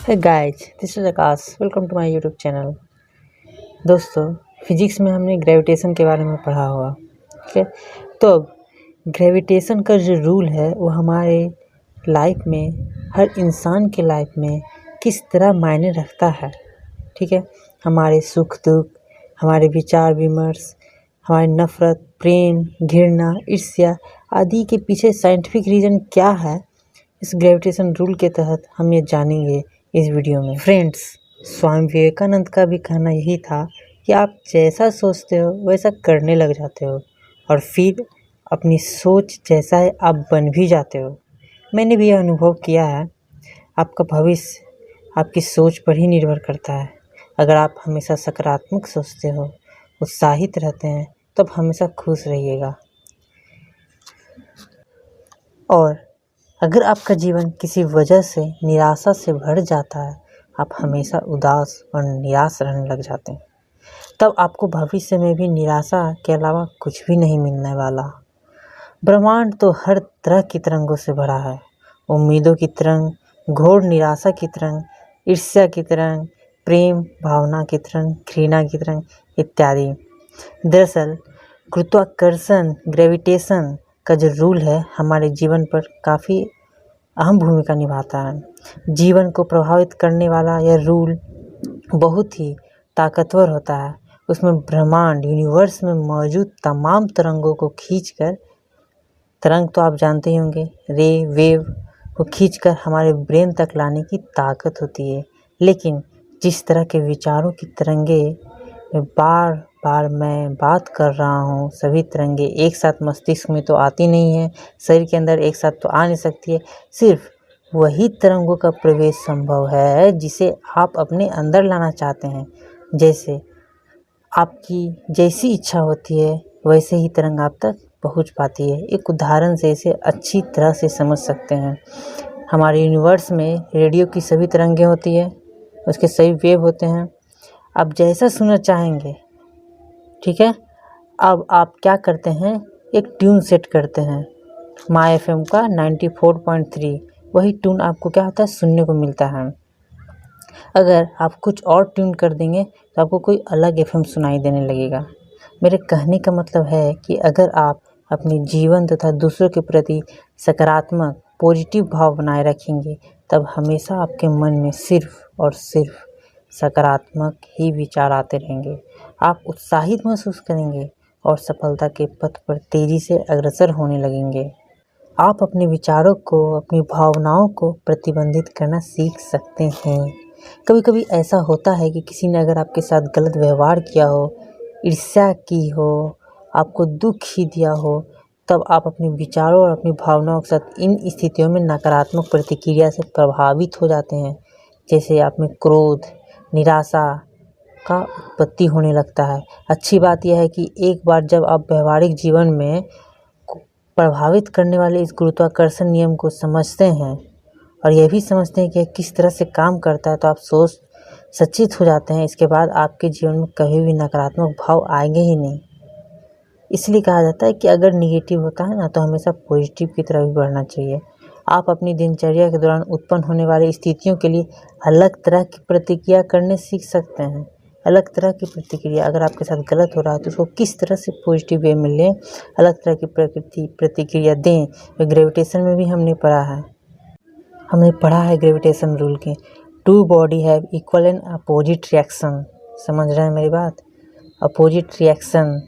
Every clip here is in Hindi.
Hey guys, this is Akash. Welcome to my YouTube channel. दोस्तों, फिजिक्स में हमने ग्रेविटेशन के बारे में पढ़ा होगा, ठीक है। तो अब ग्रेविटेशन का जो रूल है वो हमारे लाइफ में, हर इंसान के लाइफ में किस तरह मायने रखता है, ठीक है। हमारे सुख दुख, हमारे विचार विमर्श, हमारी नफ़रत, प्रेम, घृणा, ईर्ष्या आदि के पीछे साइंटिफिक रीज़न क्या है, इस ग्रेविटेशन रूल के तहत हम ये जानेंगे इस वीडियो में। फ्रेंड्स, स्वामी विवेकानंद का भी कहना यही था कि आप जैसा सोचते हो वैसा करने लग जाते हो और फिर अपनी सोच जैसा है आप बन भी जाते हो। मैंने भी यह अनुभव किया है। आपका भविष्य आपकी सोच पर ही निर्भर करता है। अगर आप हमेशा सकारात्मक सोचते हो, उत्साहित रहते हैं, तब हमेशा खुश रहिएगा। और अगर आपका जीवन किसी वजह से निराशा से भर जाता है, आप हमेशा उदास और निराश रहने लग जाते हैं, तब आपको भविष्य में भी निराशा के अलावा कुछ भी नहीं मिलने वाला। ब्रह्मांड तो हर तरह की तरंगों से भरा है। उम्मीदों की तरंग, घोर निराशा की तरंग, ईर्ष्या की तरंग, प्रेम भावना की तरंग, घृणा की तरंग इत्यादि। दरअसल गुरुत्वाकर्षण, ग्रेविटेशन का जो रूल है हमारे जीवन पर काफ़ी अहम भूमिका निभाता है। जीवन को प्रभावित करने वाला यह रूल बहुत ही ताकतवर होता है। उसमें ब्रह्मांड, यूनिवर्स में मौजूद तमाम तरंगों को खींचकर, तरंग तो आप जानते ही होंगे, रे, वेव को खींचकर हमारे ब्रेन तक लाने की ताकत होती है। लेकिन जिस तरह के विचारों की तरंगे बार बार मैं बात कर रहा हूँ, सभी तरंगे एक साथ मस्तिष्क में तो आती नहीं है, शरीर के अंदर एक साथ तो आ नहीं सकती है। सिर्फ वही तरंगों का प्रवेश संभव है जिसे आप अपने अंदर लाना चाहते हैं। जैसे आपकी जैसी इच्छा होती है वैसे ही तरंग आप तक पहुंच पाती है। एक उदाहरण से इसे अच्छी तरह से समझ सकते हैं। हमारे यूनिवर्स में रेडियो की सभी तरंगें होती है, उसके सभी वेव होते हैं। आप जैसा सुनना चाहेंगे, ठीक है। अब आप क्या करते हैं, एक ट्यून सेट करते हैं माय एफएम का 94.3, वही ट्यून आपको क्या होता है, सुनने को मिलता है। अगर आप कुछ और ट्यून कर देंगे तो आपको कोई अलग एफएम सुनाई देने लगेगा। मेरे कहने का मतलब है कि अगर आप अपने जीवन तथा दूसरों के प्रति सकारात्मक पॉजिटिव भाव बनाए रखेंगे, तब हमेशा आपके मन में सिर्फ और सिर्फ सकारात्मक ही विचार आते रहेंगे। आप उत्साहित महसूस करेंगे और सफलता के पथ पर तेज़ी से अग्रसर होने लगेंगे। आप अपने विचारों को, अपनी भावनाओं को प्रतिबंधित करना सीख सकते हैं। कभी कभी ऐसा होता है कि किसी ने अगर आपके साथ गलत व्यवहार किया हो, ईर्ष्या की हो, आपको दुख ही दिया हो, तब आप अपने विचारों और अपनी भावनाओं के साथ इन स्थितियों में नकारात्मक प्रतिक्रिया से प्रभावित हो जाते हैं। जैसे आप में क्रोध, निराशा का उत्पत्ति होने लगता है। अच्छी बात यह है कि एक बार जब आप व्यवहारिक जीवन में प्रभावित करने वाले इस गुरुत्वाकर्षण नियम को समझते हैं और यह भी समझते हैं कि किस तरह से काम करता है, तो आप सोच सचेत हो जाते हैं। इसके बाद आपके जीवन में कभी भी नकारात्मक भाव आएंगे ही नहीं। इसलिए कहा जाता है कि अगर निगेटिव होता है ना, तो हमेशा पॉजिटिव की तरफ भी बढ़ना चाहिए। आप अपनी दिनचर्या के दौरान उत्पन्न होने वाली स्थितियों के लिए अलग तरह की प्रतिक्रिया करने सीख सकते हैं। अलग तरह की प्रतिक्रिया, अगर आपके साथ गलत हो रहा है तो उसको किस तरह से पॉजिटिव वे में लें, अलग तरह की प्रतिक्रिया दें। ग्रेविटेशन में भी हमने पढ़ा है ग्रेविटेशन रूल के, two body have equal and opposite reaction. समझ रहे हैं मेरी बात? Opposite reaction.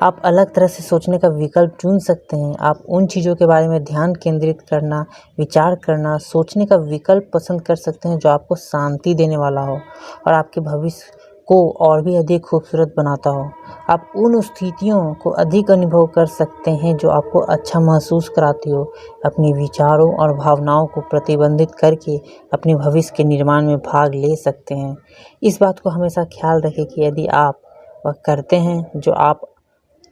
आप अलग तरह से सोचने का विकल्प चुन सकते हैं। आप उन चीज़ों के बारे में ध्यान केंद्रित करना, विचार करना, सोचने का विकल्प पसंद कर सकते हैं जो आपको शांति देने वाला हो और आपके भविष्य को और भी अधिक खूबसूरत बनाता हो। आप उन स्थितियों को अधिक अनुभव कर सकते हैं जो आपको अच्छा महसूस कराती हो। अपने विचारों और भावनाओं को प्रतिबंधित करके अपने भविष्य के निर्माण में भाग ले सकते हैं। इस बात को हमेशा ख्याल रखें कि यदि आप वह करते हैं जो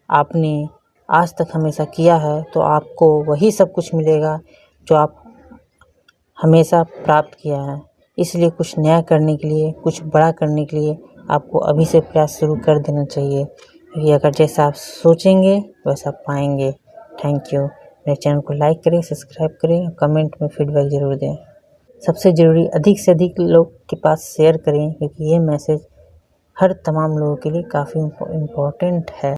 आपने आज तक हमेशा किया है, तो आपको वही सब कुछ मिलेगा जो आप हमेशा प्राप्त किया है। इसलिए कुछ नया करने के लिए, कुछ बड़ा करने के लिए आपको अभी से प्रयास शुरू कर देना चाहिए, क्योंकि अगर जैसा आप सोचेंगे वैसा पाएंगे। Thank you. मेरे चैनल को लाइक करें, सब्सक्राइब करें, कमेंट में फीडबैक ज़रूर दें। सबसे ज़रूरी अधिक से अधिक लोग के पास शेयर करें, क्योंकि ये मैसेज हर तमाम लोगों के लिए काफ़ी इम्पोर्टेंट है।